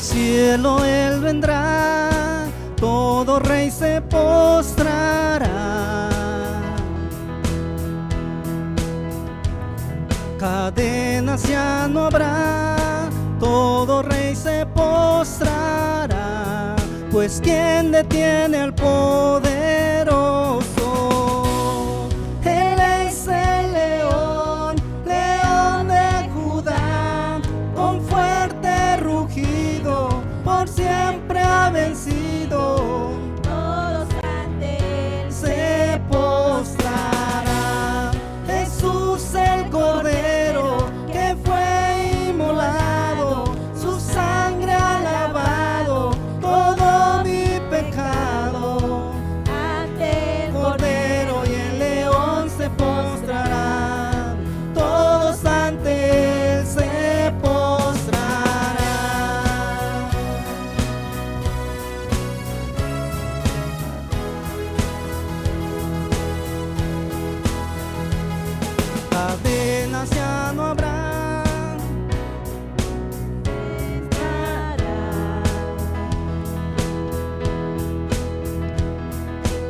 cielo Él vendrá, todo rey se postrará. Cadenas ya no habrá, todo rey se postrará, pues ¿quién detiene al poderoso? Él es el león, león de Judá, con fuerte rugido, por siempre ha vencido. Todos ante él Se postrará. Jesús el Cordero que fue inmolado, su sangre ha lavado todo mi pecado. ante el Cordero y el león se postrarán, todos ante él se postrarán. Cadenas ya no habrá,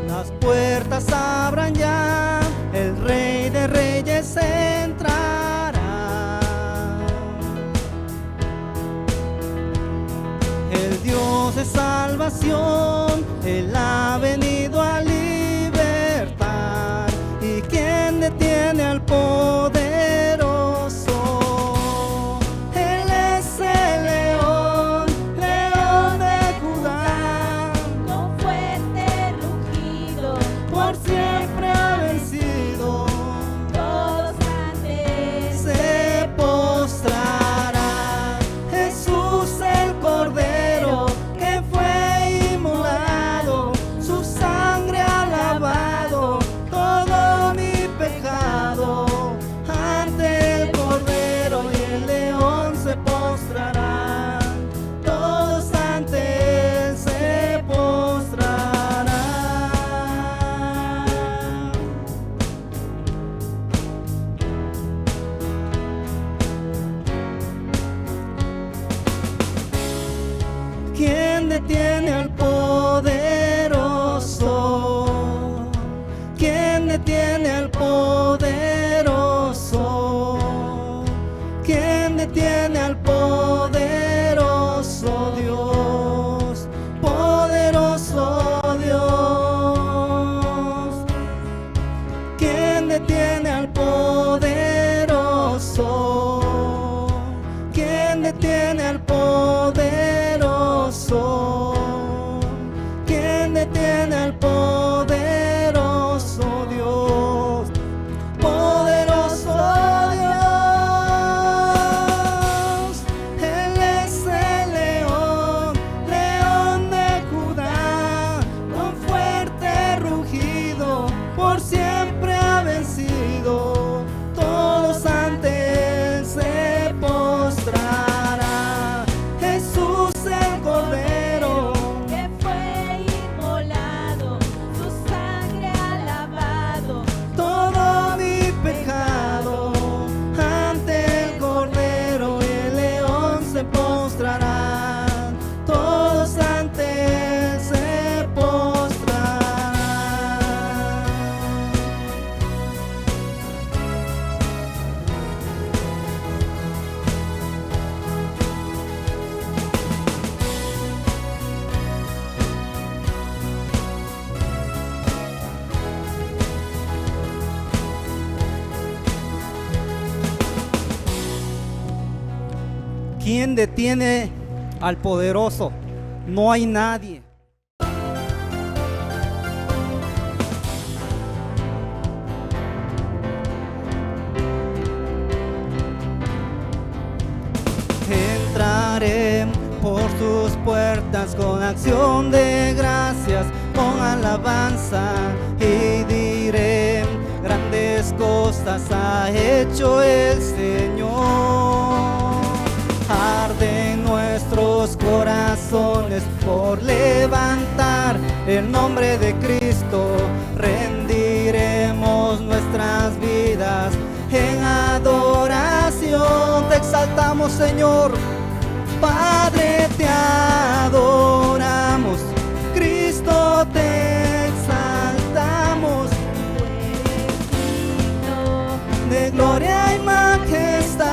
las puertas abran ya, el Rey de Reyes entrará. El Dios de salvación, Él ha venido a libertar. ¿Y quién detiene al poderoso? Él es el león, león de Judá, con fuerte rugido, por siempre ha vencido. todos ante él Se postrará. Jesús el Cordero que fue inmolado, su sangre ha lavado todo mi pecado. Ante el Cordero y el león se postrarán, todos ante él se postrarán. ¿Quién detiene al poderoso? ¿Quién detiene al poderoso? ¿Quién detiene al poderoso Dios? Poderoso Dios. ¿Quién detiene al poderoso? ¿Quién detiene al poderoso? ¿Quién detiene al poderoso Dios? Poderoso Dios. Él es el león, león de Judá, con fuerte rugido, por siempre ha vencido. Todos ante él se postrarán. Jesús el Cordero que fue inmolado, su sangre ha lavado todo mi pecado. Ante el Cordero y el león se postrarán, todos ante él se postrarán. ¿Quién detiene al poderoso? No hay nadie. Entraré por sus puertas con acción de gracias, con alabanza, y diré: grandes cosas ha hecho el Señor. Arden nuestros corazones por levantar el nombre de Cristo. Rendiremos nuestras vidas en adoración. Te exaltamos, Señor, Padre te adoramos, Cristo te exaltamos, Tú eres digno de gloria y majestad.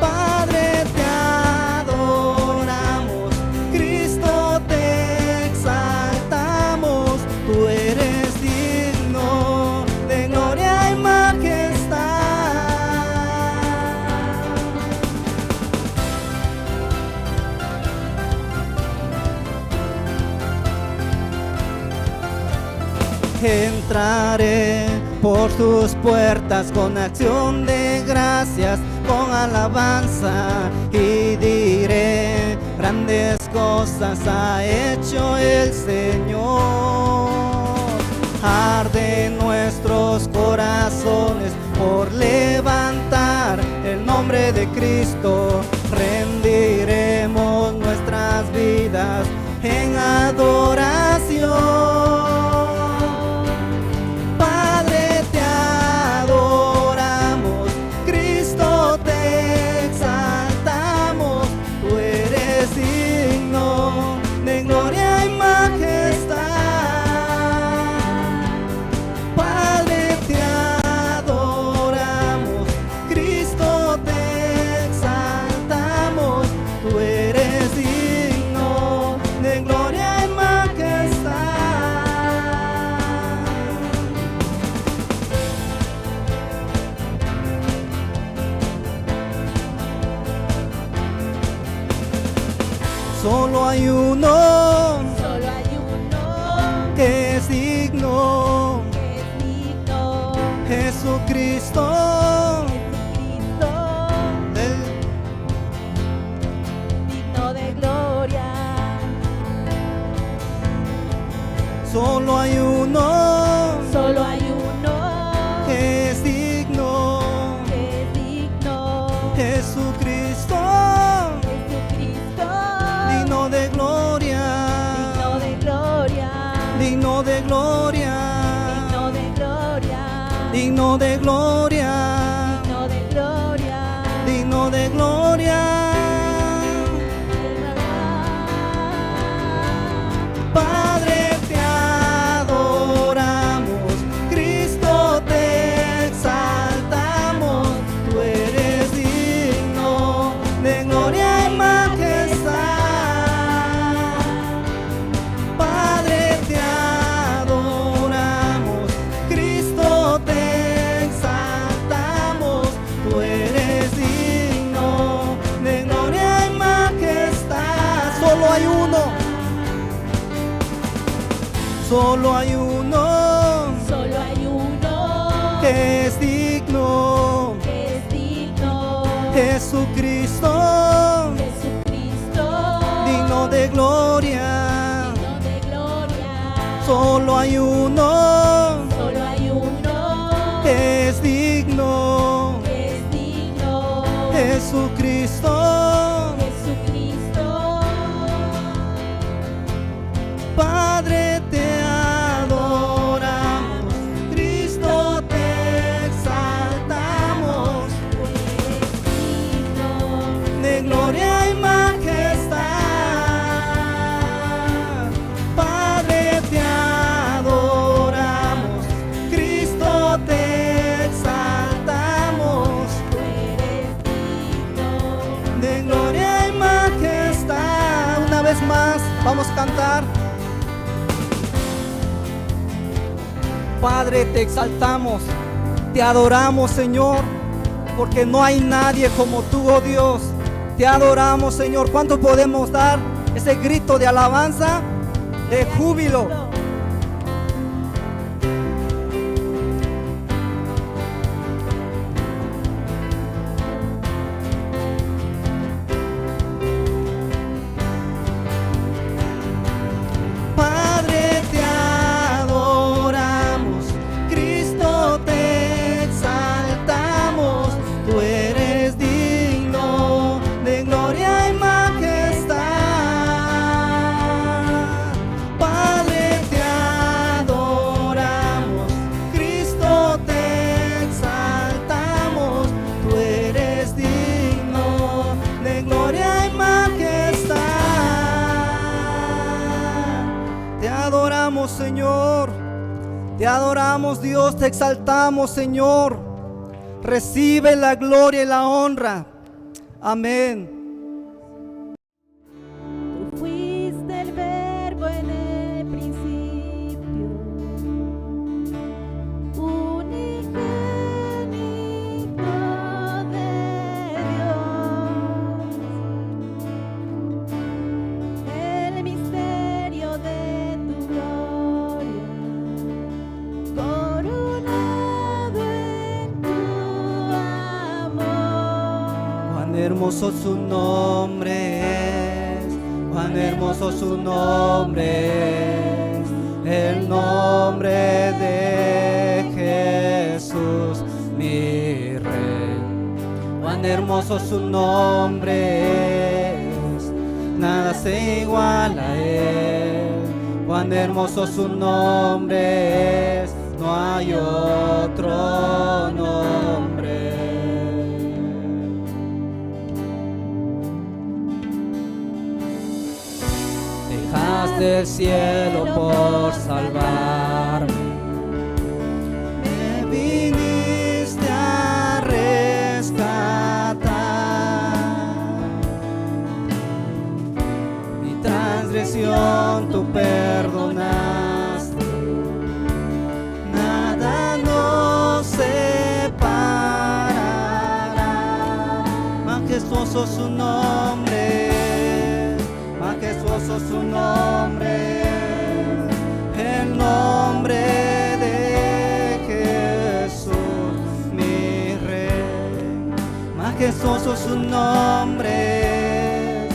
Padre, te adoramos, Cristo te exaltamos, tú eres digno de gloria y majestad. Entraré por sus puertas con acción de gracias, con alabanza, y diré: grandes cosas ha hecho el Señor. Arden nuestros corazones por levantar el nombre de Cristo. Rendiremos nuestras vidas en adoración. Padre, te adoramos, Cristo te exaltamos, tú eres digno de gloria y majestad. Padre, te adoramos, Cristo te exaltamos, tú eres digno de gloria y majestad. Solo hay uno Solo hay uno que es digno, que es digno, Jesucristo. Jesucristo, digno de gloria. Solo hay uno Solo hay uno que es digno, que es digno, Jesucristo, Jesucristo, digno de gloria, digno de gloria, digno de gloria, digno de gloria, digno de gloria, digno de gloria. digno de gloria. Padre, te adoramos, Cristo te exaltamos, tú eres digno de gloria y majestad. Padre, te adoramos, Cristo te exaltamos, tú eres digno de gloria y majestad. Solo hay uno. Solo hay uno Solo hay uno que es digno, que es digno, Jesucristo, Jesucristo, digno de gloria. digno de gloria. Solo hay uno Solo hay uno que es digno, que es digno, Jesucristo. Jesucristo. Padre, te adoramos, Cristo te exaltamos, Tú eres digno de gloria y majestad. Padre, te adoramos, Cristo te exaltamos, tú eres digno. de gloria y majestad. Una vez más, vamos a cantar. Padre, te exaltamos, te adoramos, Señor, porque no hay nadie como tú, oh Dios. Te adoramos, Señor. ¿Cuánto podemos dar ese grito de alabanza, de júbilo? Padre, te adoramos, Cristo te exaltamos, tú eres digno de gloria y majestad. Padre, adoramos, Señor. Te adoramos, Dios, te exaltamos, Señor. Recibe la gloria y la honra. Amén. Tú fuiste el verbo en el principio, unigénito de Dios, el misterio de tu gloria, coronado en tu amor. Cuán hermoso su nombre es, cuán hermoso su nombre es, el nombre de Jesús, mi Rey. Cuán hermoso su nombre es, nada se iguala a él. Cuán hermoso su nombre es, no hay otro nombre. Dejaste el cielo por salvarme, me viniste a rescatar. Mi transgresión tú perdonaste, nada nos separará. Majestuoso su nombre, majestuoso su nombre, el nombre de Jesús, mi Rey. Majestuoso su nombre,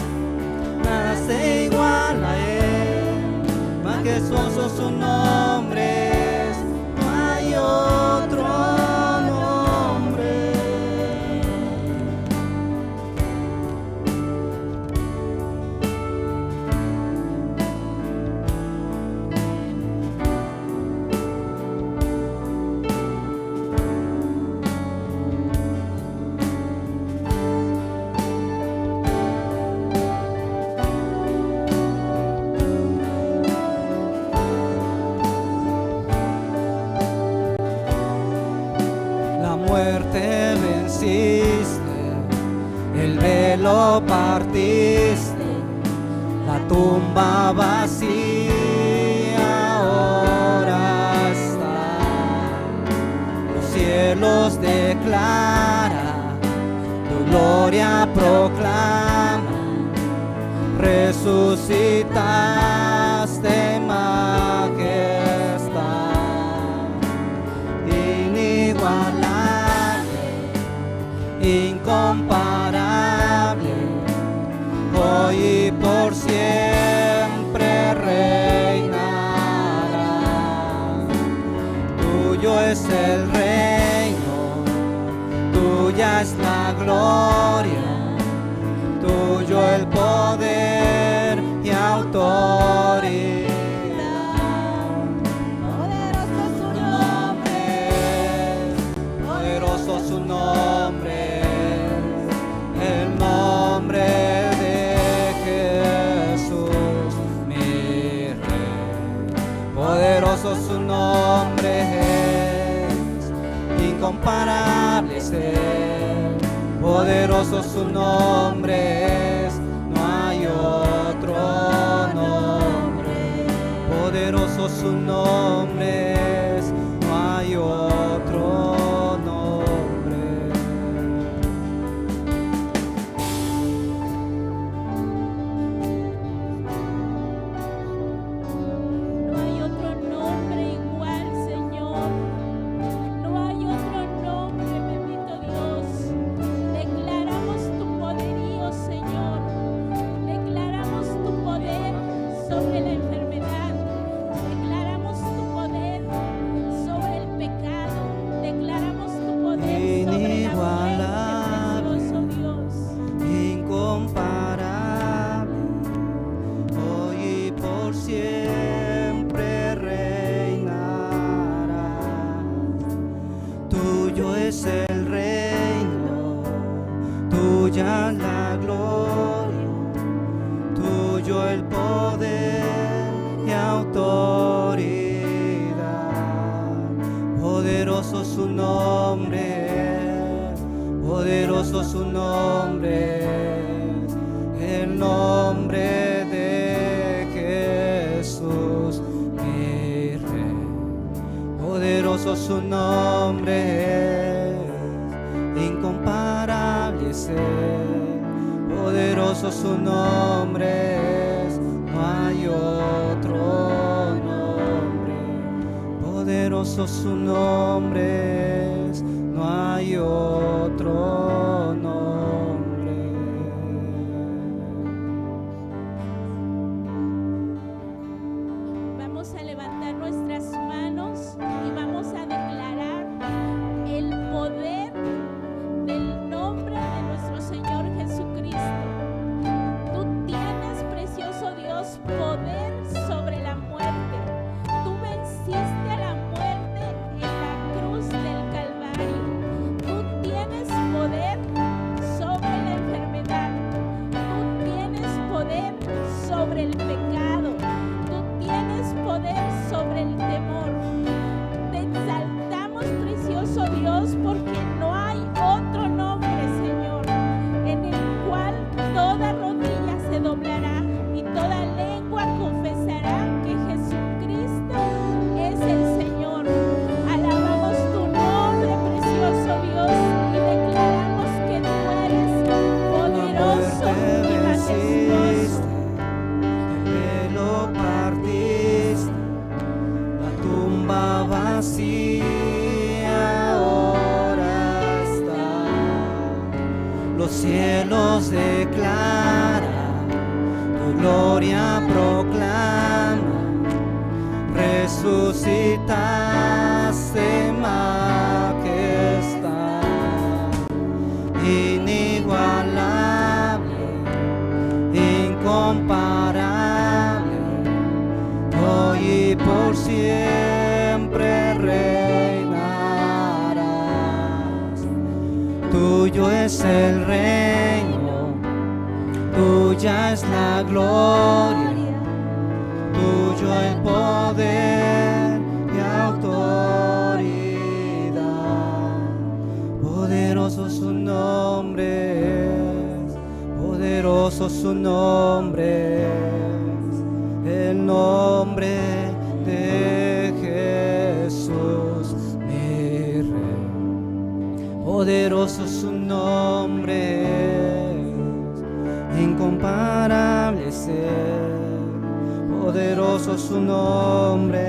nada se iguala a él. Majestuoso su nombre, no hay otro nombre. La muerte venciste, el velo partiste, la tumba vacía ahora está. Los cielos declaran, tu gloria proclama, resucitaste, majestad, inigualable, incomparable, hoy y por siempre reinarás. Tuyo es el reino, tuya es la gloria, tuyo el poder y autoridad. Poderoso su nombre, el nombre de Jesús, mi Rey. Poderoso su nombre es, incomparable es él. Poderoso su nombre es, no hay otro nombre. Poderoso su nombre es, no hay otro nombre. No hay otro nombre igual, Señor. No hay otro nombre, bendito Dios. Declaramos tu poderío, Señor. Declaramos tu poder sobre la enfermedad. Declaramos tu poder sobre el pecado. Declaramos tu poder sobre la muerte, precioso Dios. Incomparable, hoy y por siempre reinarás. Tuyo es el reino, tuya la gloria, tuyo el poder y autoridad. su nombre, poderoso su nombre, el nombre de Jesús, mi Rey. Poderoso su nombre, incomparable es Él. Poderoso su nombre, no hay otro nombre. Poderoso su nombre, no hay otro nombre. Vamos a levantar nuestras manos y vamos a declarar el poder del nombre de nuestro Señor Jesucristo. Tú tienes, precioso Dios, poder sobre la muerte. Tú venciste a la muerte en la cruz del Calvario. Tú tienes poder sobre la enfermedad. Tú tienes poder sobre el pecado. Tú tienes poder sobre el temor. Te exaltamos, precioso Dios, porque no hay otro nombre, Señor, en el cual toda rodilla se doblará y toda lengua confesará que Jesucristo es el Señor. Alabamos tu nombre, precioso Dios, y declaramos que tú eres poderoso y majestuoso. El velo partiste, la tumba vacía ahora está. Los cielos declaran, tu gloria proclama. Resucitaste, majestad, inigualable, incomparable, hoy y por siempre reinarás. Tuyo es el reino, tuya es la gloria, tuyo el poder y autoridad. Poderoso su nombre es, poderoso su nombre es, el nombre de Jesús, mi Rey. Poderoso su nombre es, incomparable es Él. Poderoso su nombre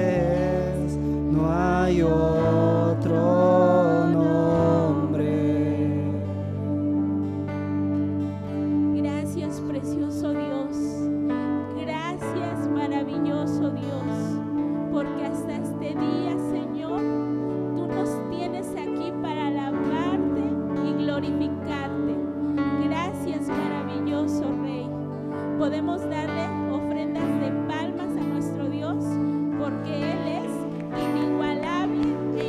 es, no hay otro nombre. Gracias, precioso Dios. Gracias, maravilloso Dios, porque hasta este día, Señor, tú nos tienes aquí para alabarte y glorificarte. Gracias, maravilloso Rey. Podemos darle ofrendas de palmas a nuestro Dios, porque Él es inigualable e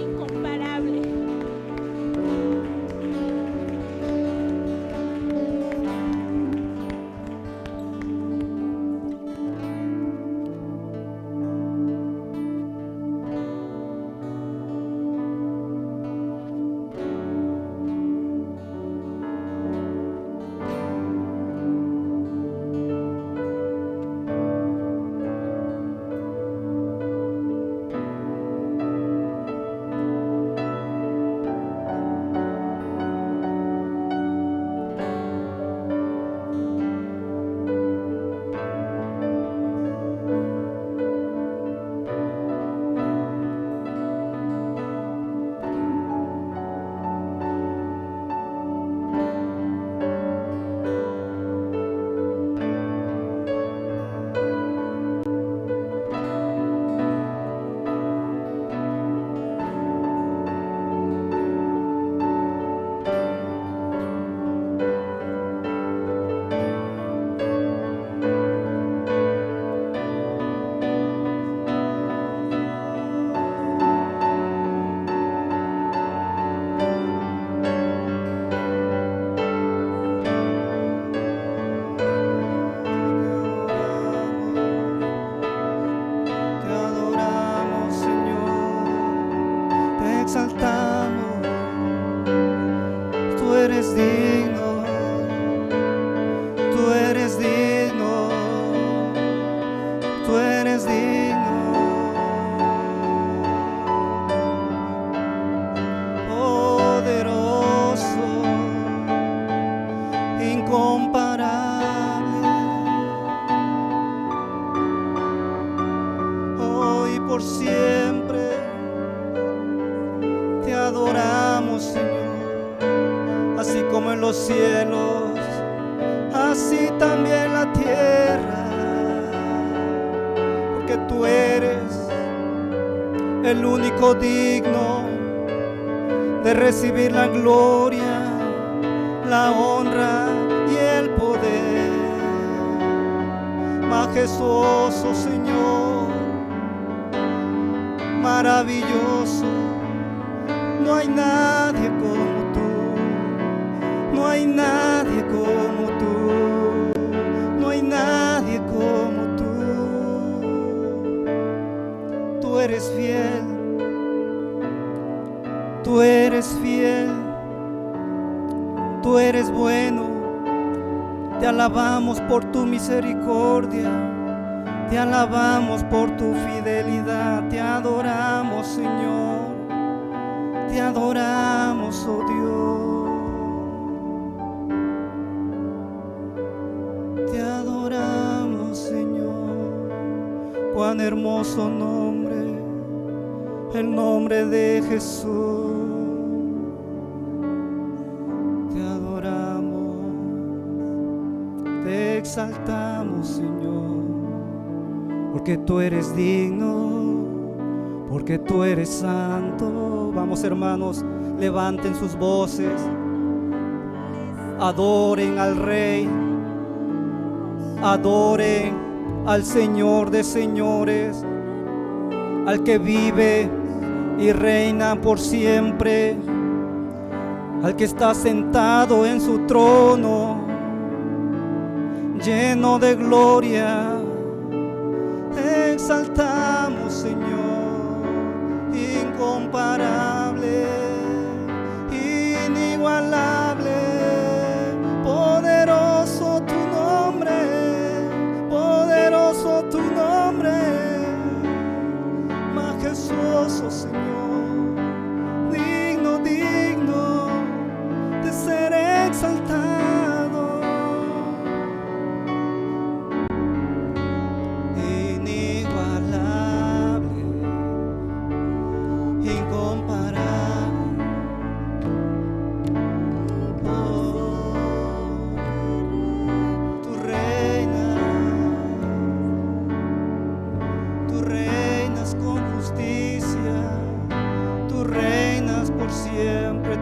eres digno, tú eres digno, tú eres digno. Poderoso, incomparable, hoy y por siempre te adoramos, Señor, así como en los cielos, así también la tierra, porque tú eres el único digno de recibir la gloria, la honra y el poder. Majestuoso Señor, maravilloso, no hay nadie como tú, no hay nadie como tú, no hay nadie como tú. Tú eres fiel, tú eres fiel, tú eres bueno. Te alabamos por tu misericordia, te alabamos por tu fidelidad, te adoramos, Señor, te adoramos, oh Dios, te adoramos, Señor. Cuán hermoso nombre, el nombre de Jesús. Te adoramos, te exaltamos, Señor, porque tú eres digno, porque tú eres santo. Vamos, hermanos, levanten sus voces, adoren al Rey, adoren al Señor de señores, al que vive y reina por siempre, al que está sentado en su trono, lleno de gloria. Te exaltamos, Señor, incomparable, inigualable, poderoso tu nombre, poderoso tu nombre, majestuoso, Señor, digno, digno de ser exaltado.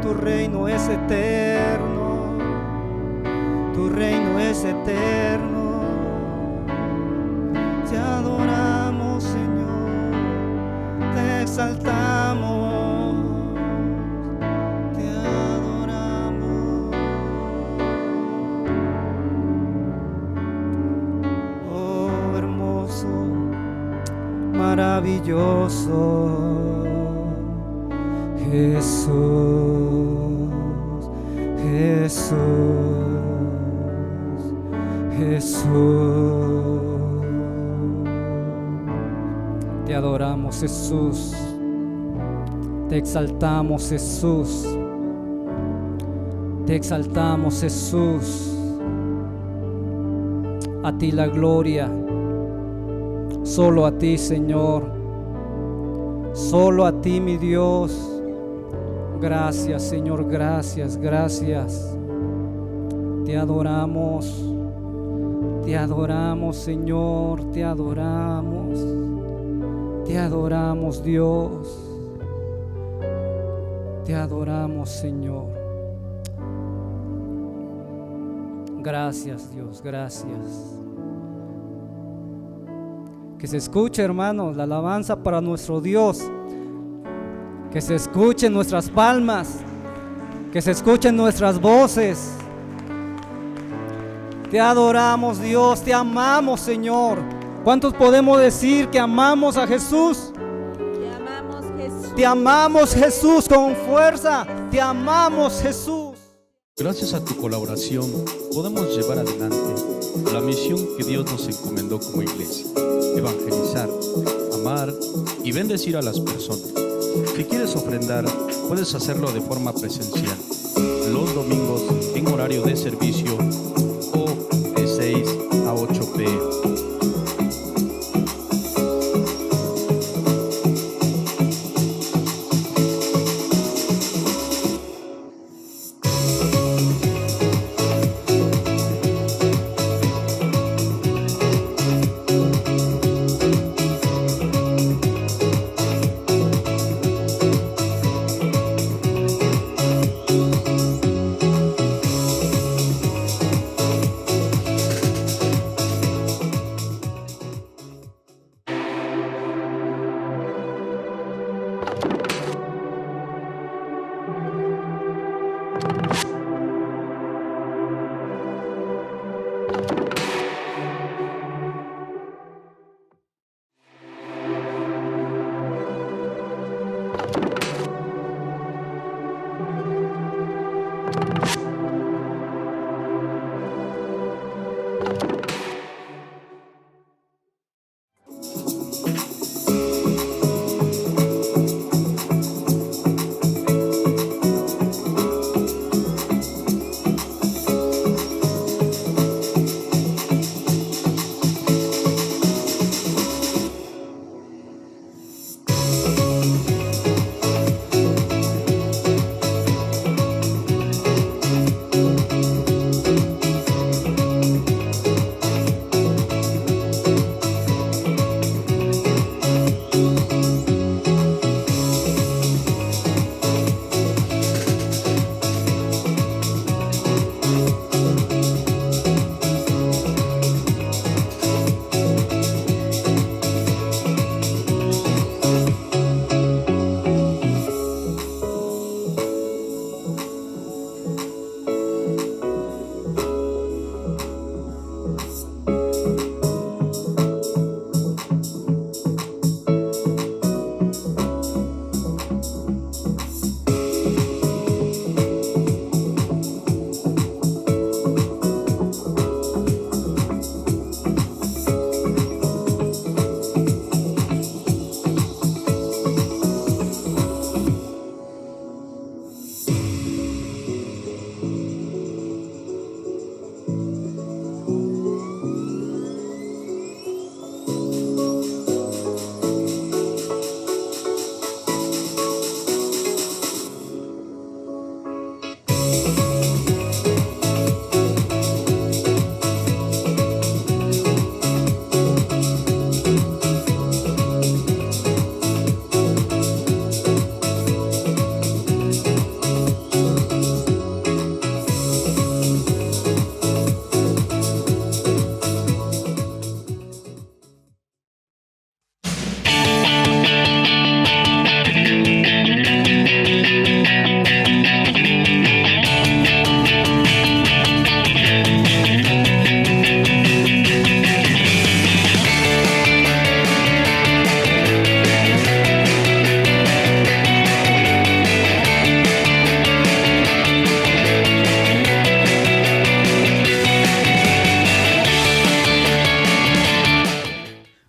Tu reino es eterno, tu reino es eterno. Te adoramos, Señor, te exaltamos, te adoramos. Oh, hermoso, maravilloso Jesús, Jesús, Jesús. Te adoramos, Jesús, te exaltamos, Jesús, te exaltamos, Jesús. A ti la gloria, solo a ti, Señor, solo a ti, mi Dios. Gracias, Señor, gracias, gracias. Te adoramos, Señor, te adoramos, Dios, te adoramos, Señor. Gracias, Dios, gracias. Que se escuche, hermanos, la alabanza para nuestro Dios. Que se escuchen nuestras palmas, que se escuchen nuestras voces. Te adoramos, Dios, te amamos, Señor. ¿Cuántos podemos decir que amamos a Jesús? Te amamos, Jesús. Te amamos, Jesús, con fuerza. Te amamos, Jesús. Gracias a tu colaboración podemos llevar adelante la misión que Dios nos encomendó como iglesia: evangelizar, amar y bendecir a las personas. Si quieres ofrendar, puedes hacerlo de forma presencial, los domingos en horario de servicio o de 6 a 8 p.m.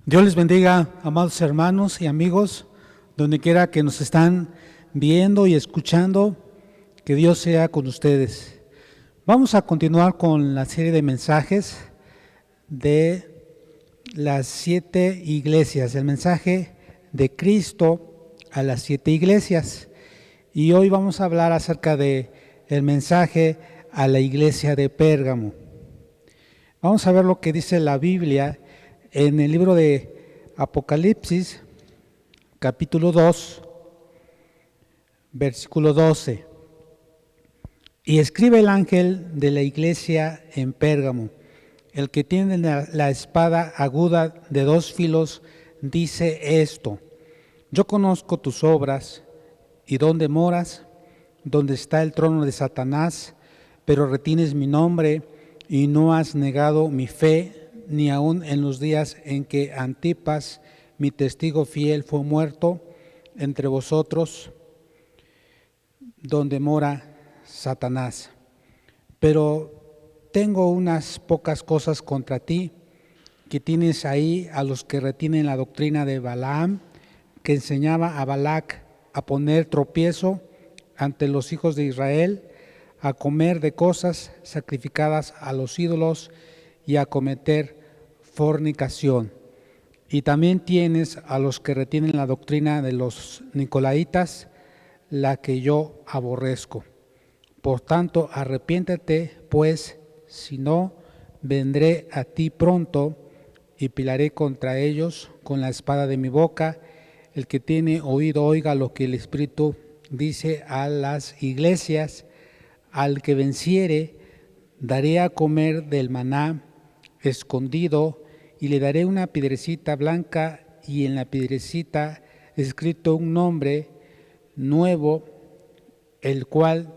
Dios les bendiga, amados hermanos y amigos, donde quiera que nos están viendo y escuchando, que Dios sea con ustedes. Vamos a continuar con la serie de mensajes de las 7 iglesias, el mensaje de Cristo a las 7 iglesias. Y hoy vamos a hablar acerca de el mensaje a la iglesia de Pérgamo. Vamos a ver lo que dice la Biblia en el libro de Apocalipsis, capítulo 2, versículo 12. Y escribe el ángel de la iglesia en Pérgamo, el que tiene la espada aguda de 2 filos, dice esto: yo conozco tus obras y dónde moras, donde está el trono de Satanás, pero retienes mi nombre y no has negado mi fe, ni aun en los días en que Antipas, mi testigo fiel, fue muerto entre vosotros, donde mora Satanás. pero tengo unas pocas cosas contra ti, que tienes ahí a los que retienen la doctrina de Balaam, que enseñaba a Balac a poner tropiezo ante los hijos de Israel, a comer de cosas sacrificadas a los ídolos y a cometer fornicación. Y también tienes a los que retienen la doctrina de los nicolaitas, la que yo aborrezco. Por tanto, arrepiéntete, pues, si no, vendré a ti pronto y pilaré contra ellos con la espada de mi boca. El que tiene oído, oiga lo que el Espíritu dice a las iglesias. Al que venciere, daré a comer del maná escondido, y le daré una piedrecita blanca, y en la piedrecita escrito un nombre nuevo, el cual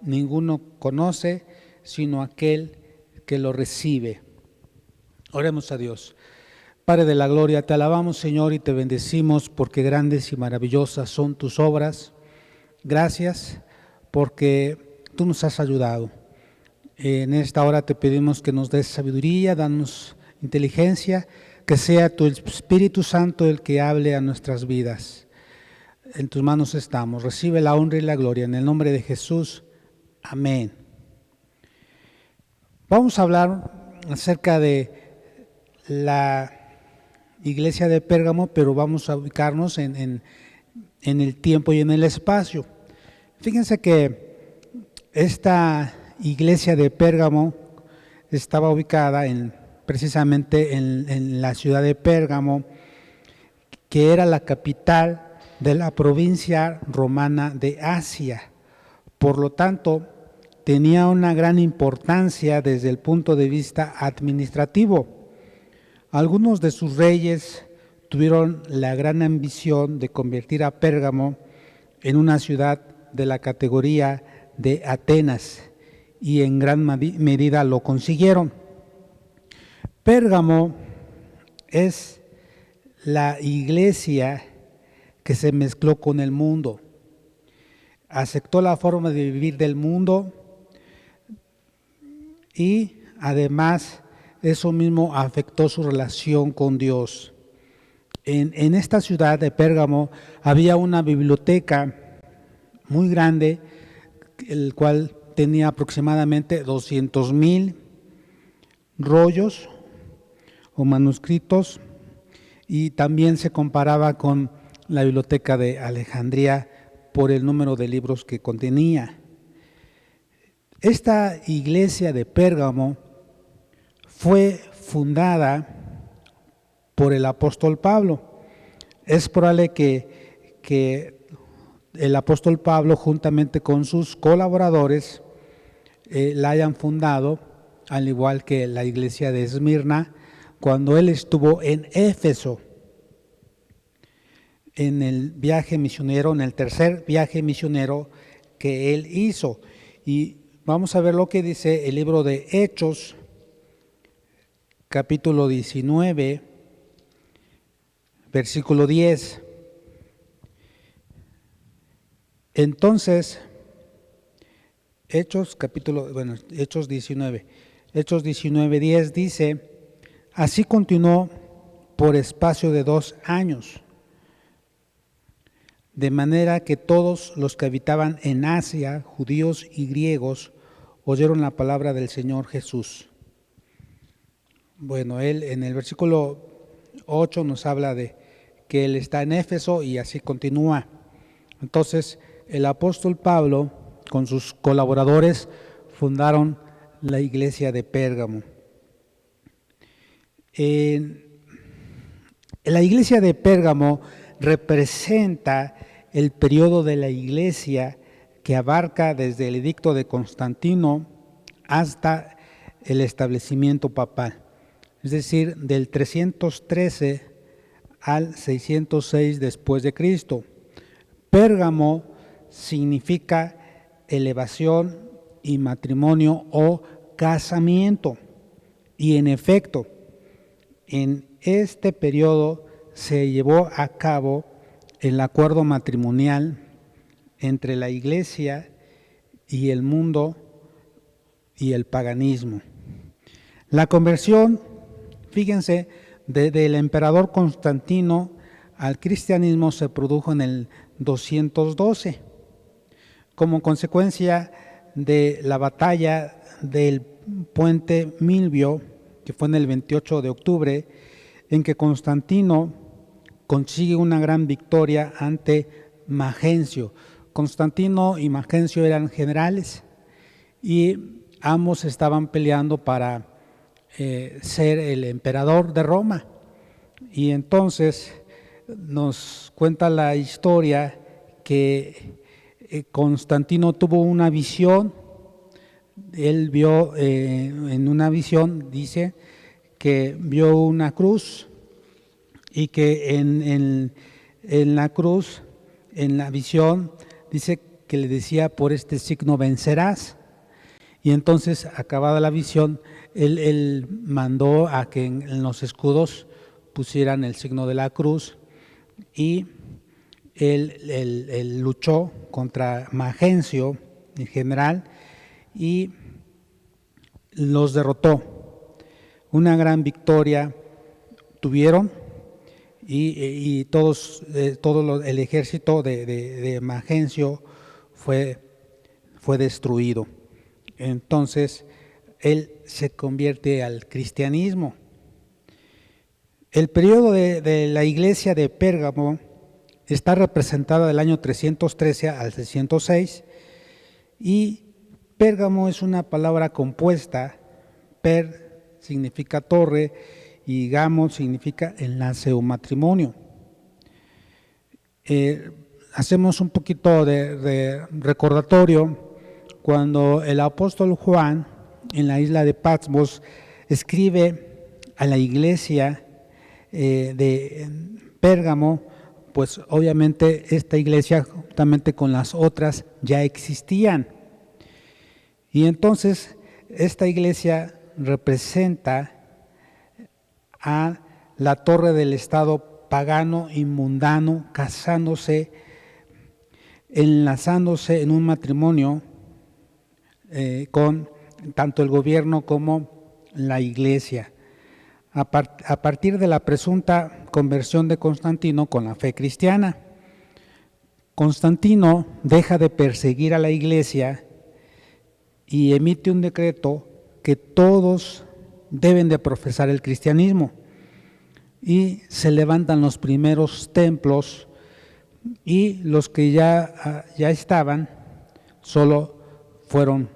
ninguno conoce, sino aquel que lo recibe. Oremos a Dios. Padre de la gloria, te alabamos, Señor, y te bendecimos porque grandes y maravillosas son tus obras. Gracias porque tú nos has ayudado. En esta hora te pedimos que nos des sabiduría, danos inteligencia, que sea tu Espíritu Santo el que hable a nuestras vidas. En tus manos estamos. Recibe la honra y la gloria en el nombre de Jesús. Amén. Vamos a hablar acerca de la iglesia de Pérgamo, pero vamos a ubicarnos en el tiempo y en el espacio. Fíjense que esta iglesia de Pérgamo estaba ubicada precisamente en la ciudad de Pérgamo, que era la capital de la provincia romana de Asia. Por lo tanto, tenía una gran importancia desde el punto de vista administrativo. Algunos de sus reyes tuvieron la gran ambición de convertir a Pérgamo en una ciudad de la categoría de Atenas, y en gran medida lo consiguieron. Pérgamo es la iglesia que se mezcló con el mundo, aceptó la forma de vivir del mundo y además eso mismo afectó su relación con Dios. En esta ciudad de Pérgamo había una biblioteca muy grande, el cual tenía aproximadamente 200,000 rollos o manuscritos, y también se comparaba con la biblioteca de Alejandría por el número de libros que contenía. Esta iglesia de Pérgamo fue fundada por el apóstol Pablo. Es probable que el apóstol Pablo, juntamente con sus colaboradores, la hayan fundado, al igual que la iglesia de Esmirna, cuando él estuvo en Éfeso, en el viaje misionero, en el tercer viaje misionero que él hizo. Y vamos a ver lo que dice el libro de Hechos, capítulo 19, versículo 10. Entonces, Hechos 19, 10 dice: así continuó por espacio de 2 años, de manera que todos los que habitaban en Asia, judíos y griegos, oyeron la palabra del Señor Jesús. Bueno, él en el versículo 8 nos habla de que él está en Éfeso y así continúa. Entonces, el apóstol Pablo con sus colaboradores fundaron la iglesia de Pérgamo. La iglesia de Pérgamo representa el periodo de la iglesia que abarca desde el edicto de Constantino hasta el establecimiento papal, es decir, del 313 al 606 después de Cristo. Pérgamo significa elevación y matrimonio o casamiento, y en efecto, en este periodo se llevó a cabo el acuerdo matrimonial entre la iglesia y el mundo, y el paganismo. La conversión, fíjense, del emperador Constantino al cristianismo se produjo en el 212, como consecuencia de la batalla del puente Milvio, que fue en el 28 de octubre, en que Constantino consigue una gran victoria ante Magencio. Constantino y Magencio eran generales y ambos estaban peleando para ser el emperador de Roma. Y entonces nos cuenta la historia que Constantino tuvo una visión. Él vio en una visión, dice, que vio una cruz y que en la cruz, en la visión, dice que le decía: por este signo vencerás. Y entonces, acabada la visión, él mandó a que en los escudos pusieran el signo de la cruz, y él luchó contra Magencio, en general, y los derrotó. Una gran victoria tuvieron, y todo el ejército de Magencio fue destruido. Entonces él se convierte al cristianismo. El periodo de la iglesia de Pérgamo está representada del año 313 al 606, y Pérgamo es una palabra compuesta. Per significa torre y gamo significa enlace o matrimonio. Hacemos un poquito de recordatorio. Cuando el apóstol Juan, en la isla de Patmos, escribe a la iglesia de Pérgamo, pues obviamente esta iglesia, juntamente con las otras, ya existían. Y entonces esta iglesia representa a la torre del estado pagano y mundano, casándose, enlazándose en un matrimonio con tanto el gobierno como la iglesia. A partir de la presunta conversión de Constantino con la fe cristiana, Constantino deja de perseguir a la iglesia y emite un decreto que todos deben de profesar el cristianismo, y se levantan los primeros templos, y los que ya estaban solo fueron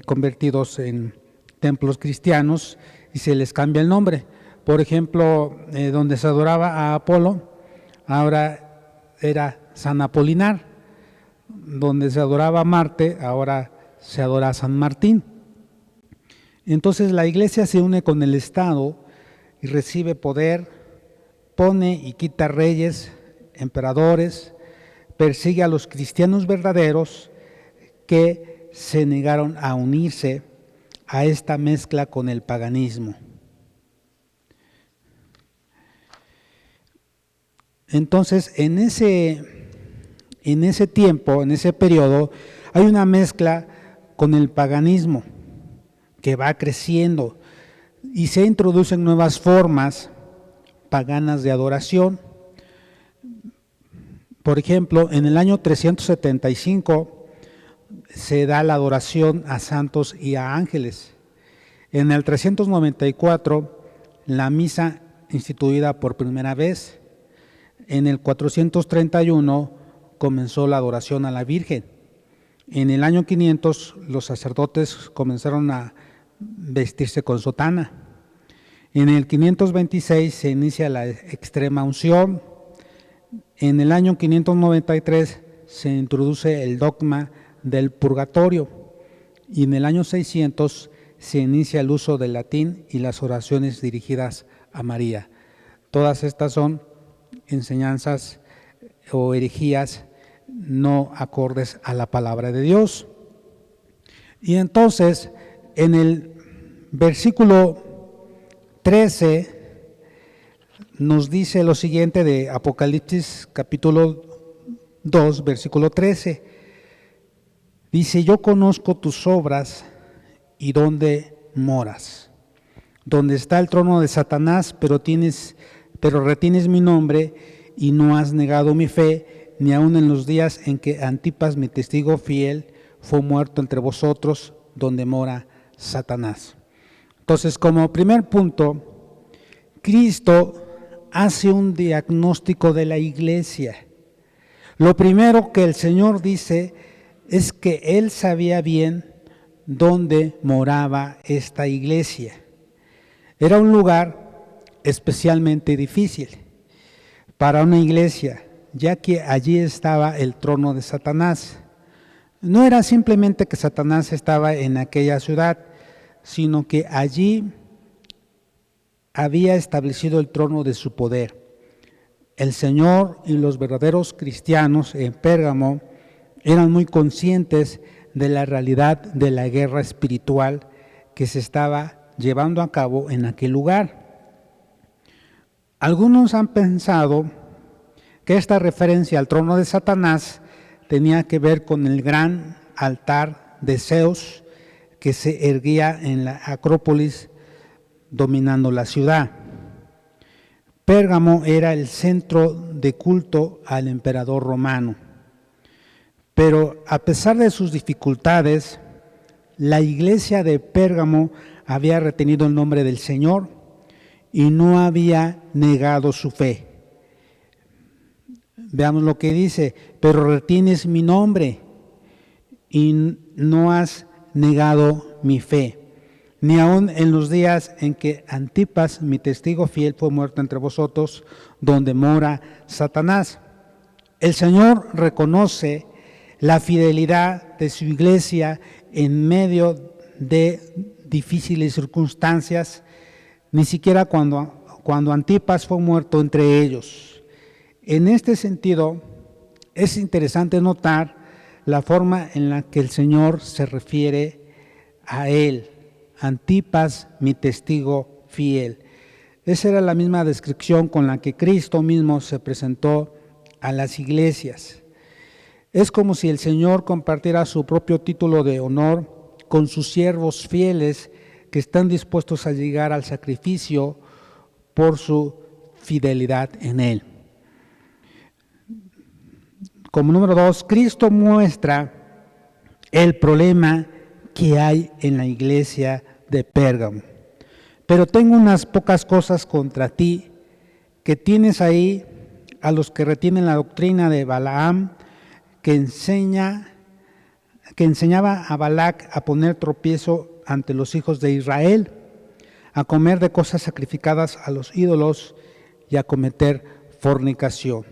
convertidos en templos cristianos y se les cambia el nombre. Por ejemplo, donde se adoraba a Apolo, ahora era San Apolinar. Donde se adoraba a Marte, ahora se adora a San Martín. Entonces la iglesia se une con el Estado y recibe poder, pone y quita reyes, emperadores, persigue a los cristianos verdaderos que se negaron a unirse a esta mezcla con el paganismo. Entonces, en ese tiempo, en ese periodo, hay una mezcla con el paganismo que va creciendo y se introducen nuevas formas paganas de adoración. Por ejemplo, en el año 375 se da la adoración a santos y a ángeles. En el 394, la misa instituida por primera vez. En el 431 comenzó la adoración a la Virgen. En el año 500 los sacerdotes comenzaron a vestirse con sotana. En el 526 se inicia la extrema unción. En el año 593 se introduce el dogma del purgatorio, y en el año 600 se inicia el uso del latín y las oraciones dirigidas a María. Todas estas son enseñanzas o herejías no acordes a la palabra de Dios. Y entonces, en el versículo 13 nos dice lo siguiente de Apocalipsis capítulo 2, versículo 13. Dice: yo conozco tus obras y dónde moras. Donde está el trono de Satanás, pero retienes mi nombre y no has negado mi fe, ni aun en los días en que Antipas, mi testigo fiel, fue muerto entre vosotros, donde mora Satanás. Entonces, como primer punto, Cristo hace un diagnóstico de la iglesia. Lo primero que el Señor dice es que Él sabía bien dónde moraba esta iglesia. Era un lugar especialmente difícil para una iglesia, ya que allí estaba el trono de Satanás. No era simplemente que Satanás estaba en aquella ciudad, sino que allí había establecido el trono de su poder. El Señor y los verdaderos cristianos en Pérgamo eran muy conscientes de la realidad de la guerra espiritual que se estaba llevando a cabo en aquel lugar. Algunos han pensado que esta referencia al trono de Satanás tenía que ver con el gran altar de Zeus que se erguía en la Acrópolis dominando la ciudad. Pérgamo era el centro de culto al emperador romano. Pero a pesar de sus dificultades, la iglesia de Pérgamo había retenido el nombre del Señor y no había negado su fe. Veamos lo que dice: pero retienes mi nombre y no has negado mi fe, ni aun en los días en que Antipas, mi testigo fiel, fue muerto entre vosotros, donde mora Satanás. El Señor reconoce la fidelidad de su iglesia en medio de difíciles circunstancias, ni siquiera cuando Antipas fue muerto entre ellos. En este sentido, es interesante notar la forma en la que el Señor se refiere a él: Antipas, mi testigo fiel. Esa era la misma descripción con la que Cristo mismo se presentó a las iglesias. Es como si el Señor compartiera su propio título de honor con sus siervos fieles que están dispuestos a llegar al sacrificio por su fidelidad en Él. Como número 2, Cristo muestra el problema que hay en la iglesia de Pérgamo. Pero tengo unas pocas cosas contra ti, que tienes ahí a los que retienen la doctrina de Balaam, que enseñaba a Balac a poner tropiezo ante los hijos de Israel, a comer de cosas sacrificadas a los ídolos y a cometer fornicación.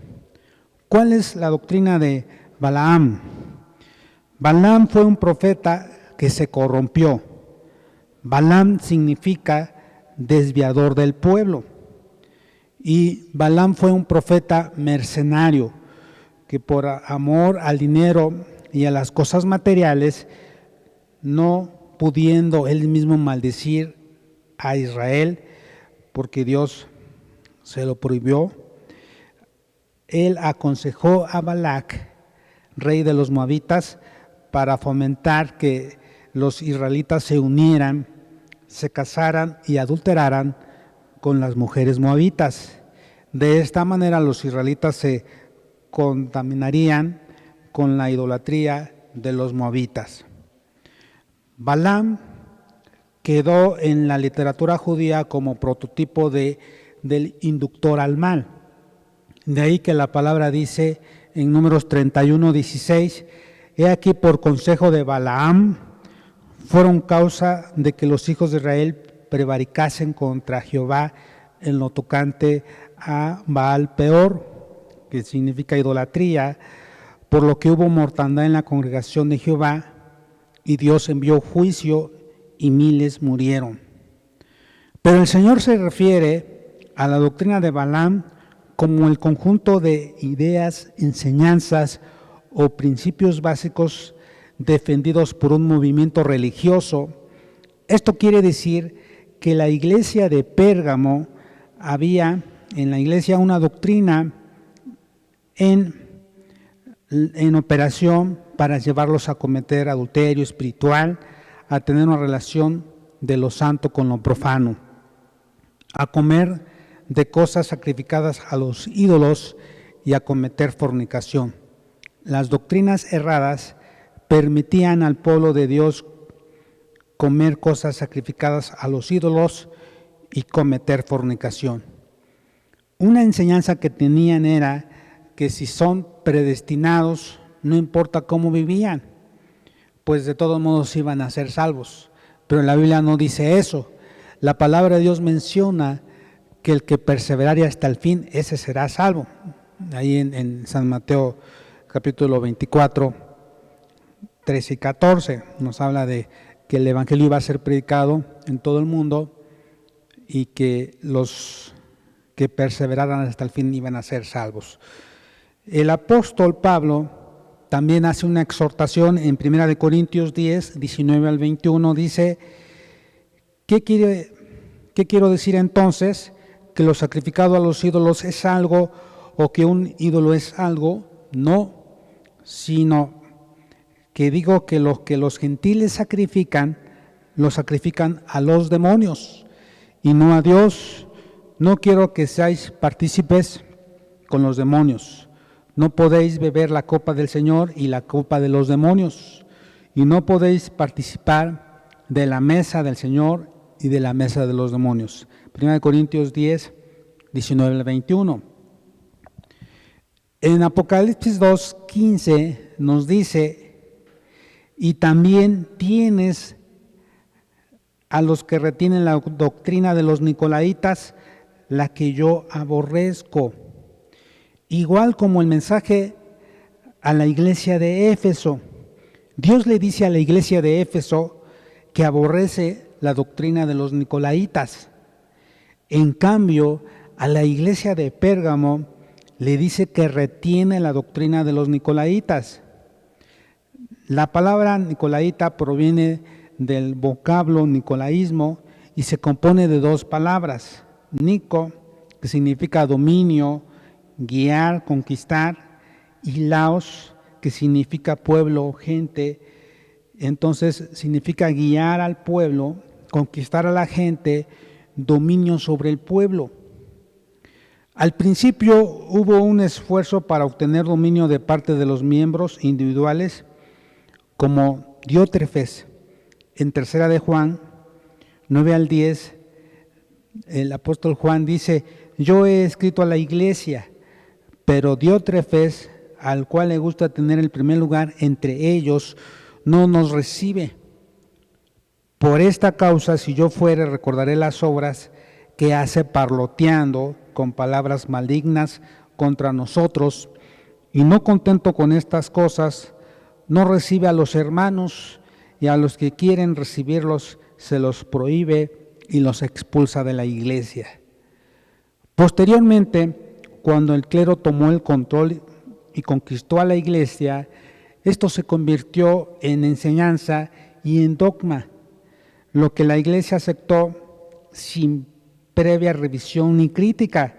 ¿Cuál es la doctrina de Balaam? Balaam fue un profeta que se corrompió. Balaam significa desviador del pueblo. Y Balaam fue un profeta mercenario que por amor al dinero y a las cosas materiales, no pudiendo él mismo maldecir a Israel porque Dios se lo prohibió, él aconsejó a Balac, rey de los moabitas, para fomentar que los israelitas se unieran, se casaran y adulteraran con las mujeres moabitas. De esta manera los israelitas se contaminarían con la idolatría de los moabitas. Balaam quedó en la literatura judía como prototipo del inductor al mal. De ahí que la palabra dice en Números 31:16, he aquí por consejo de Balaam fueron causa de que los hijos de Israel prevaricasen contra Jehová en lo tocante a Baal Peor, que significa idolatría, por lo que hubo mortandad en la congregación de Jehová, y Dios envió juicio y miles murieron. Pero el Señor se refiere a la doctrina de Balaam como el conjunto de ideas, enseñanzas o principios básicos defendidos por un movimiento religioso. Esto quiere decir que la iglesia de Pérgamo había en la iglesia una doctrina en operación para llevarlos a cometer adulterio espiritual, a tener una relación de lo santo con lo profano, a comer de cosas sacrificadas a los ídolos y a cometer fornicación. Las doctrinas erradas permitían al pueblo de Dios comer cosas sacrificadas a los ídolos y cometer fornicación. Una enseñanza que tenían era que si son predestinados, no importa cómo vivían, pues de todos modos iban a ser salvos. Pero la Biblia no dice eso. La palabra de Dios menciona que el que perseverare hasta el fin, ese será salvo. Ahí en San Mateo capítulo 24, 13 y 14, nos habla de que el Evangelio iba a ser predicado en todo el mundo y que los que perseveraran hasta el fin iban a ser salvos. El apóstol Pablo también hace una exhortación en 1 Corintios 10, 19 al 21, dice, ¿qué quiero decir entonces? ¿Que lo sacrificado a los ídolos es algo o que un ídolo es algo? No, sino que digo que lo que los gentiles sacrifican, lo sacrifican a los demonios y no a Dios. No quiero que seáis partícipes con los demonios. No podéis beber la copa del Señor y la copa de los demonios, y no podéis participar de la mesa del Señor y de la mesa de los demonios. 1 Corintios 10, 19 al 21. En Apocalipsis 2, 15 nos dice, y también tienes a los que retienen la doctrina de los nicolaitas, la que yo aborrezco. Igual como el mensaje a la iglesia de Éfeso. Dios le dice a la iglesia de Éfeso que aborrece la doctrina de los nicolaitas. En cambio, a la iglesia de Pérgamo le dice que retiene la doctrina de los nicolaitas. La palabra nicolaita proviene del vocablo nicolaísmo y se compone de dos palabras. Nico, que significa dominio, guiar, conquistar, y laos, que significa pueblo, gente. Entonces significa guiar al pueblo, conquistar a la gente, dominio sobre el pueblo. Al principio hubo un esfuerzo para obtener dominio de parte de los miembros individuales, como Diótrefes. En 3 de Juan 9 al 10, el apóstol Juan dice, yo he escrito a la iglesia, pero Diótrefes, al cual le gusta tener el primer lugar entre ellos, no nos recibe. Por esta causa, si yo fuere, recordaré las obras que hace parloteando con palabras malignas contra nosotros, y no contento con estas cosas, no recibe a los hermanos, y a los que quieren recibirlos se los prohíbe y los expulsa de la iglesia. Posteriormente, cuando el clero tomó el control y conquistó a la iglesia, esto se convirtió en enseñanza y en dogma, lo que la iglesia aceptó sin previa revisión ni crítica,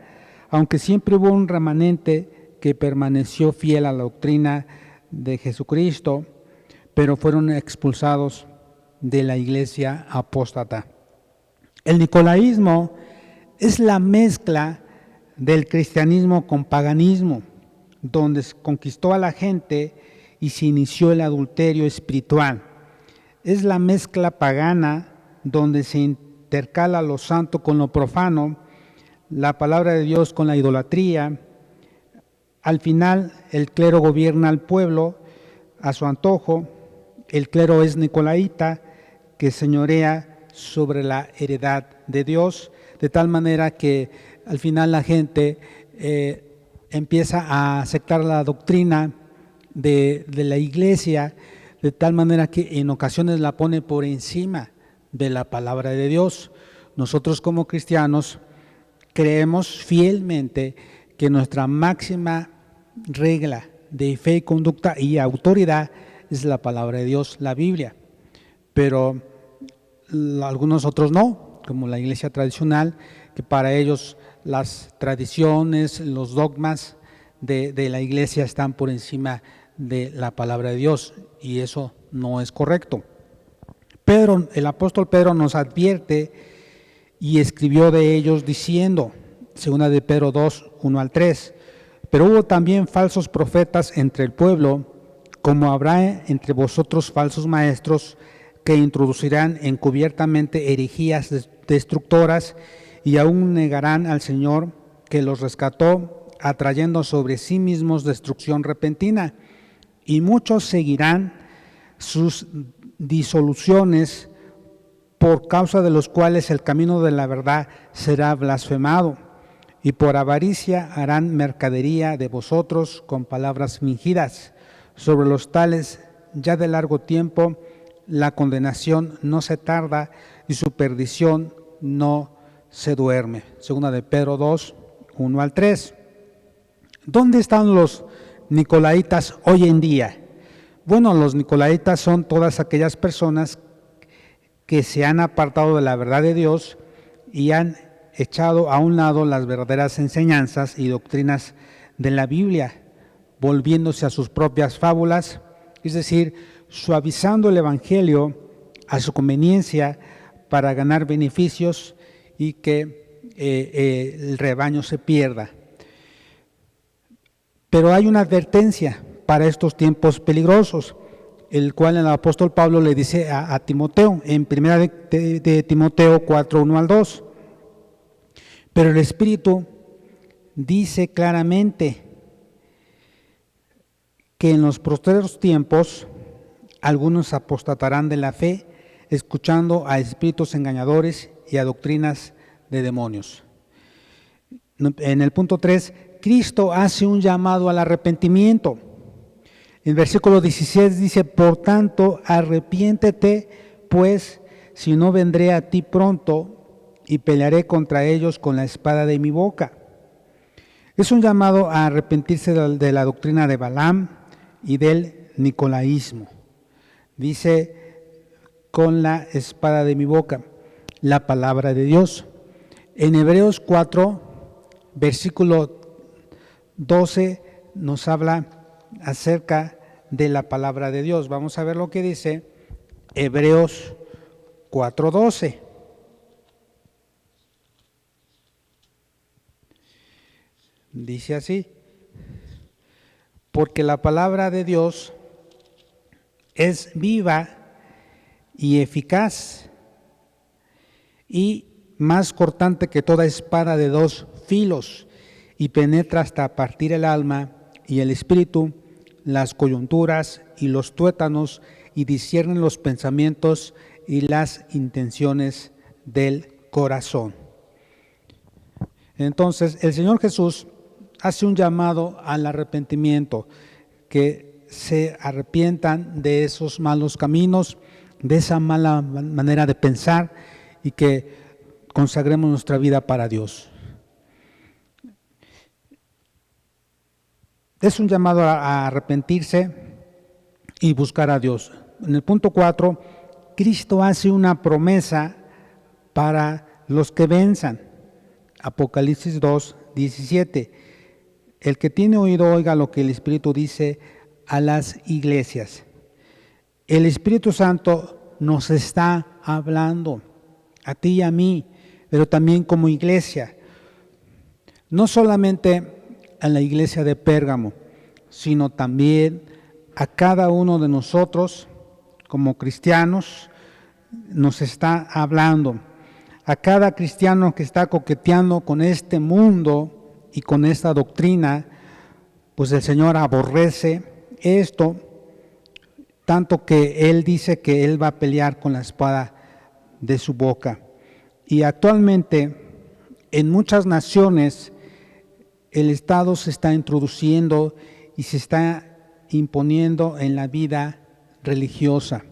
aunque siempre hubo un remanente que permaneció fiel a la doctrina de Jesucristo, pero fueron expulsados de la iglesia apóstata. El nicolaísmo es la mezcla del cristianismo con paganismo, donde se conquistó a la gente y se inició el adulterio espiritual. Es la mezcla pagana donde se intercala lo santo con lo profano, la palabra de Dios con la idolatría. Al final, el clero gobierna al pueblo a su antojo. El clero es nicolaíta, que señorea sobre la heredad de Dios, de tal manera que al final la gente empieza a aceptar la doctrina de la iglesia, de tal manera que en ocasiones la pone por encima de la palabra de Dios. Nosotros como cristianos creemos fielmente que nuestra máxima regla de fe y conducta y autoridad es la palabra de Dios, la Biblia, pero algunos otros no, como la iglesia tradicional, que para ellos las tradiciones, los dogmas de la iglesia están por encima de la palabra de Dios, y eso no es correcto. Pedro, el apóstol Pedro nos advierte y escribió de ellos diciendo, segunda de Pedro 2, 1 al 3, pero hubo también falsos profetas entre el pueblo, como habrá entre vosotros falsos maestros que introducirán encubiertamente herejías destructoras y aún negarán al Señor que los rescató, atrayendo sobre sí mismos destrucción repentina. Y muchos seguirán sus disoluciones, por causa de los cuales el camino de la verdad será blasfemado, y por avaricia harán mercadería de vosotros con palabras fingidas. Sobre los tales ya de largo tiempo la condenación no se tarda y su perdición no se duerme. Segunda de Pedro 2, 1 al 3. ¿Dónde están los nicolaitas hoy en día? Bueno, los nicolaitas son todas aquellas personas que se han apartado de la verdad de Dios y han echado a un lado las verdaderas enseñanzas y doctrinas de la Biblia, volviéndose a sus propias fábulas, es decir, suavizando el Evangelio a su conveniencia para ganar beneficios y que el rebaño se pierda. Pero hay una advertencia para estos tiempos peligrosos, el cual el apóstol Pablo le dice a Timoteo, en primera de Timoteo 4, 1 al 2. Pero el Espíritu dice claramente que en los postreros tiempos algunos apostatarán de la fe, escuchando a espíritus engañadores y a doctrinas de demonios. En el punto 3, Cristo hace un llamado al arrepentimiento. En versículo 16 dice, por tanto, arrepiéntete, pues, si no vendré a ti pronto y pelearé contra ellos con la espada de mi boca. Es un llamado a arrepentirse de la doctrina de Balaam y del nicolaísmo. Dice, con la espada de mi boca, la palabra de Dios. En Hebreos 4, versículo 12, nos habla acerca de la palabra de Dios. Vamos a ver lo que dice Hebreos 4:12. Dice así, porque la palabra de Dios es viva y eficaz y más cortante que toda espada de dos filos y penetra hasta partir el alma y el espíritu, las coyunturas y los tuétanos y disciernen los pensamientos y las intenciones del corazón. Entonces, el Señor Jesús hace un llamado al arrepentimiento, que se arrepientan de esos malos caminos, de esa mala manera de pensar y que consagremos nuestra vida para Dios. Es un llamado a arrepentirse y buscar a Dios. En el punto 4, Cristo hace una promesa para los que venzan. Apocalipsis 2, 17. El que tiene oído oiga lo que el Espíritu dice a las iglesias. El Espíritu Santo nos está hablando a ti y a mí, pero también como iglesia. No solamente a la iglesia de Pérgamo, sino también a cada uno de nosotros como cristianos nos está hablando. A cada cristiano que está coqueteando con este mundo y con esta doctrina, pues el Señor aborrece esto, tanto que Él dice que Él va a pelear con la espada de su boca. Y actualmente en muchas naciones el Estado se está introduciendo y se está imponiendo en la vida religiosa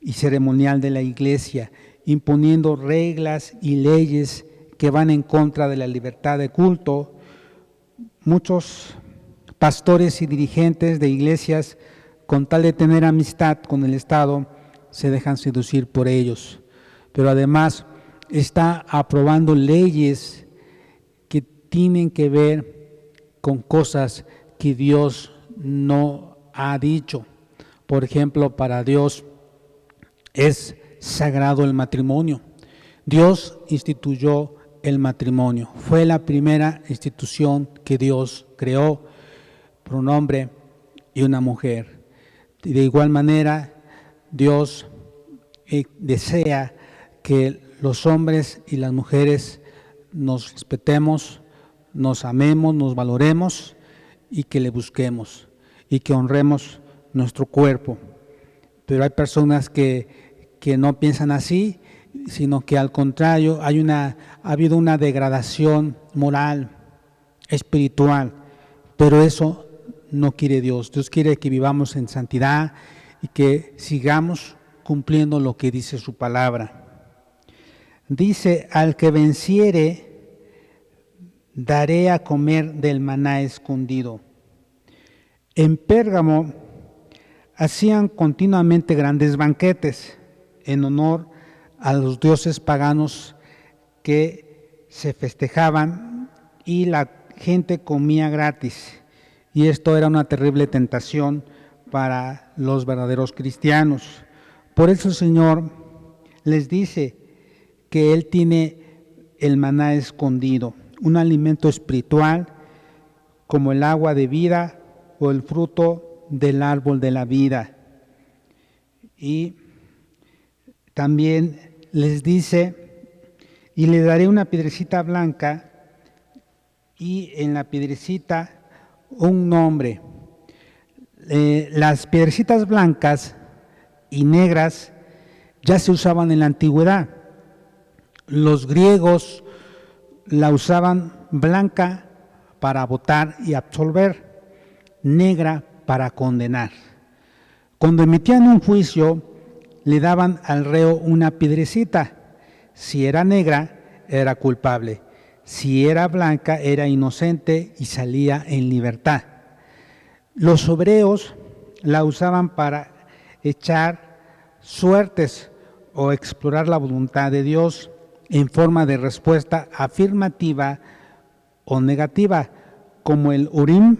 y ceremonial de la iglesia, imponiendo reglas y leyes que van en contra de la libertad de culto. Muchos pastores y dirigentes de iglesias, con tal de tener amistad con el Estado, se dejan seducir por ellos. Pero además está aprobando leyes que tienen que ver con cosas que Dios no ha dicho. Por ejemplo, para Dios es sagrado el matrimonio. Dios instituyó el matrimonio. Fue la primera institución que Dios creó por un hombre y una mujer. Y de igual manera, Dios desea que los hombres y las mujeres nos respetemos, nos amemos, nos valoremos y que le busquemos y que honremos nuestro cuerpo. Pero hay personas que no piensan así, sino que al contrario ha habido una degradación moral, espiritual, pero eso no quiere Dios. Dios quiere que vivamos en santidad y que sigamos cumpliendo lo que dice su palabra. Dice: al que venciere, daré a comer del maná escondido. En Pérgamo hacían continuamente grandes banquetes en honor a los dioses paganos que se festejaban y la gente comía gratis. Y esto era una terrible tentación para los verdaderos cristianos. Por eso el Señor les dice que Él tiene el maná escondido, un alimento espiritual como el agua de vida o el fruto del árbol de la vida. Y también les dice: y le daré una piedrecita blanca y en la piedrecita un nombre. Las piedrecitas blancas y negras ya se usaban en la antigüedad. Los griegos la usaban blanca para votar y absolver, negra para condenar. Cuando emitían un juicio, le daban al reo una piedrecita. Si era negra, era culpable. Si era blanca, era inocente y salía en libertad. Los hebreos la usaban para echar suertes o explorar la voluntad de Dios en forma de respuesta afirmativa o negativa, como el Urim,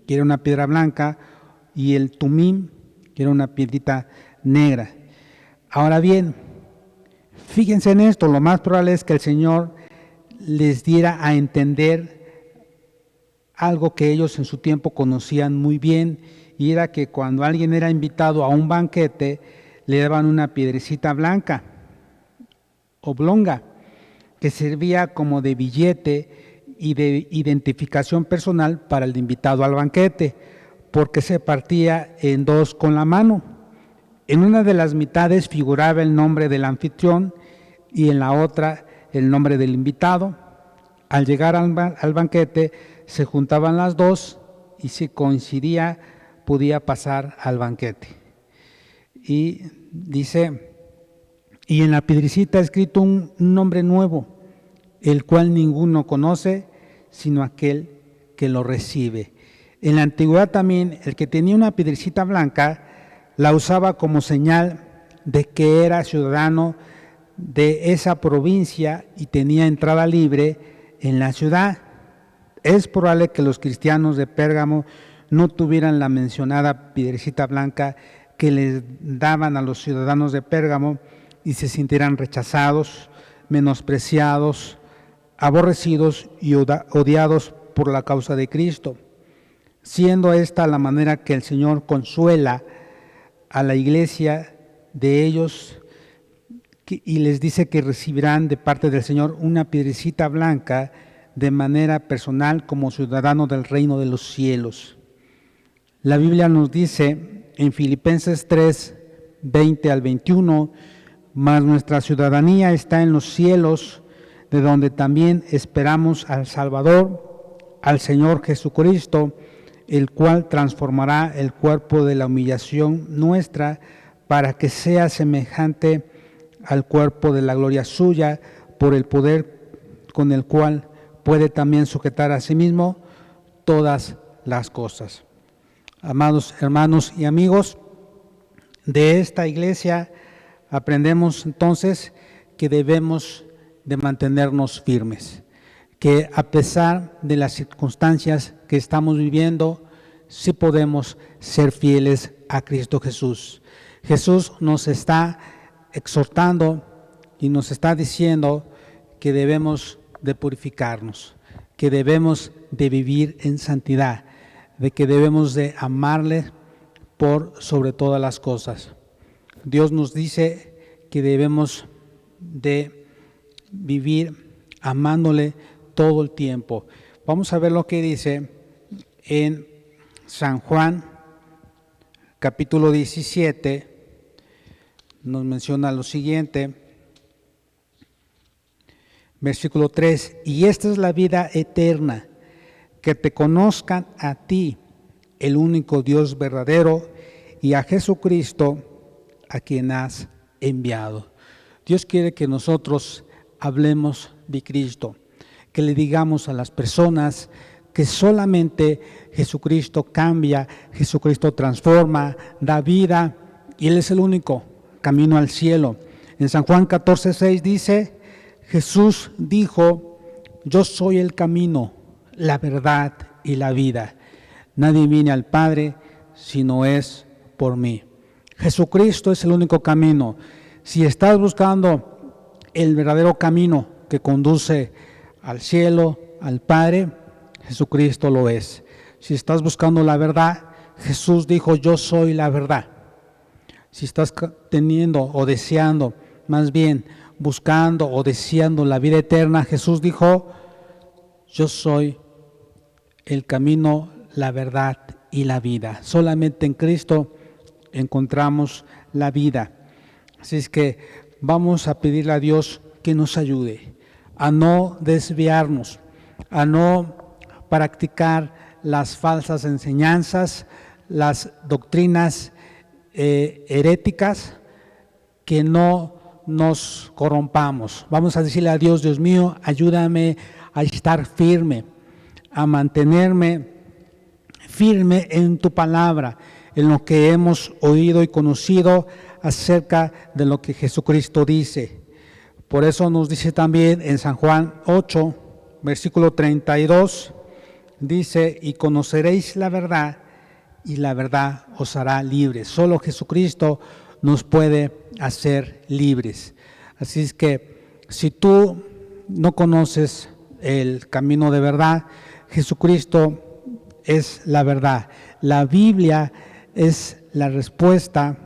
que era una piedra blanca, y el Tumim, que era una piedrita negra. Ahora bien, fíjense en esto, lo más probable es que el Señor les diera a entender algo que ellos en su tiempo conocían muy bien, y era que cuando alguien era invitado a un banquete, le daban una piedrecita blanca, oblonga, que servía como de billete y de identificación personal para el invitado al banquete, porque se partía en dos con la mano. En una de las mitades figuraba el nombre del anfitrión y en la otra el nombre del invitado. Al llegar al banquete se juntaban las dos y si coincidía podía pasar al banquete. Y dice: y en la piedrecita escrito un nombre nuevo, el cual ninguno conoce sino aquel que lo recibe. En la antigüedad también el que tenía una piedrecita blanca la usaba como señal de que era ciudadano de esa provincia y tenía entrada libre en la ciudad. Es probable que los cristianos de Pérgamo no tuvieran la mencionada piedrecita blanca que les daban a los ciudadanos de Pérgamo y se sintieran rechazados, menospreciados, aborrecidos y odiados por la causa de Cristo, siendo esta la manera que el Señor consuela a la iglesia de ellos y les dice que recibirán de parte del Señor una piedrecita blanca de manera personal como ciudadano del reino de los cielos. La Biblia nos dice en Filipenses 3, 20 al 21, mas nuestra ciudadanía está en los cielos, de donde también esperamos al Salvador, al Señor Jesucristo, el cual transformará el cuerpo de la humillación nuestra para que sea semejante al cuerpo de la gloria suya, por el poder con el cual puede también sujetar a sí mismo todas las cosas. Amados hermanos y amigos, de esta iglesia aprendemos entonces que debemos de mantenernos firmes, que a pesar de las circunstancias que estamos viviendo, sí podemos ser fieles a Cristo Jesús. Jesús nos está exhortando y nos está diciendo que debemos de purificarnos, que debemos de vivir en santidad, de que debemos de amarle por sobre todas las cosas. Dios nos dice que debemos de vivir amándole todo el tiempo. Vamos a ver lo que dice en San Juan, capítulo 17, nos menciona lo siguiente, versículo 3, y esta es la vida eterna, que te conozcan a ti, el único Dios verdadero, y a Jesucristo, a quien has enviado. Dios quiere que nosotros hablemos de Cristo, que le digamos a las personas que solamente Jesucristo cambia, Jesucristo transforma, da vida, y Él es el único camino al cielo. En San Juan 14:6 dice, Jesús dijo, yo soy el camino, la verdad y la vida. Nadie viene al Padre si no es por mí. Jesucristo es el único camino. Si estás buscando el verdadero camino que conduce al cielo, al Padre, Jesucristo lo es. Si estás buscando la verdad, Jesús dijo, yo soy la verdad. Si estás teniendo o deseando, más bien buscando o deseando la vida eterna, Jesús dijo, yo soy el camino, la verdad y la vida. Solamente en Cristo encontramos la vida. Así es que vamos a pedirle a Dios que nos ayude a no desviarnos, a no practicar las falsas enseñanzas, las doctrinas heréticas, que no nos corrompamos. Vamos a decirle a Dios, Dios mío, ayúdame a estar firme, a mantenerme firme en tu palabra, en lo que hemos oído y conocido acerca de lo que Jesucristo dice. Por eso nos dice también en San Juan 8, versículo 32, dice, y conoceréis la verdad, y la verdad os hará libres. Solo Jesucristo nos puede hacer libres. Así es que si tú no conoces el camino de verdad, Jesucristo es la verdad. La Biblia es la respuesta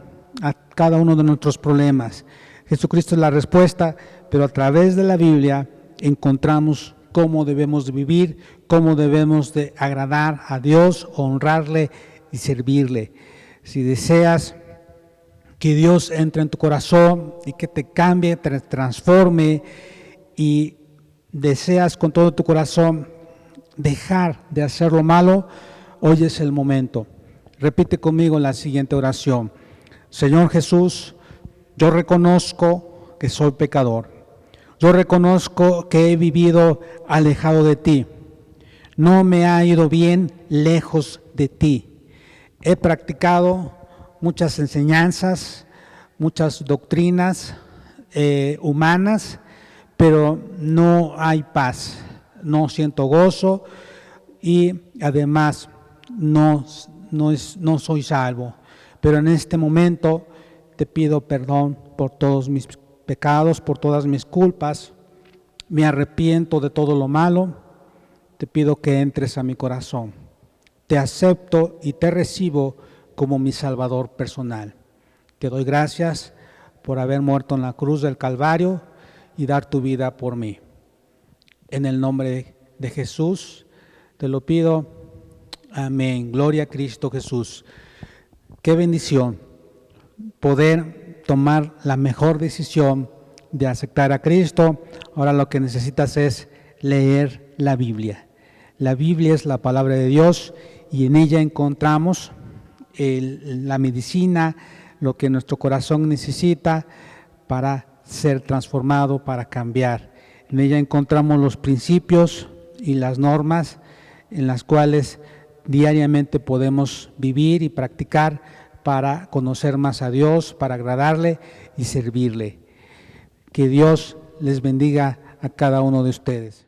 a cada uno de nuestros problemas. Jesucristo es la respuesta, pero a través de la Biblia encontramos cómo debemos de vivir, cómo debemos de agradar a Dios, honrarle y servirle. Si deseas que Dios entre en tu corazón y que te cambie, te transforme, y deseas con todo tu corazón dejar de hacer lo malo, hoy es el momento. Repite conmigo la siguiente oración. Señor Jesús, yo reconozco que soy pecador. Yo reconozco que he vivido alejado de ti. No me ha ido bien lejos de ti. He practicado muchas enseñanzas, muchas doctrinas humanas, pero no hay paz, no siento gozo y además no soy salvo. Pero en este momento te pido perdón por todos mis pecados, por todas mis culpas. Me arrepiento de todo lo malo. Te pido que entres a mi corazón. Te acepto y te recibo como mi Salvador personal. Te doy gracias por haber muerto en la cruz del Calvario y dar tu vida por mí. En el nombre de Jesús te lo pido. Amén. Gloria a Cristo Jesús. Qué bendición poder tomar la mejor decisión de aceptar a Cristo. Ahora lo que necesitas es leer la Biblia. La Biblia es la palabra de Dios y en ella encontramos la medicina, lo que nuestro corazón necesita para ser transformado, para cambiar. En ella encontramos los principios y las normas en las cuales diariamente podemos vivir y practicar para conocer más a Dios, para agradarle y servirle. Que Dios les bendiga a cada uno de ustedes.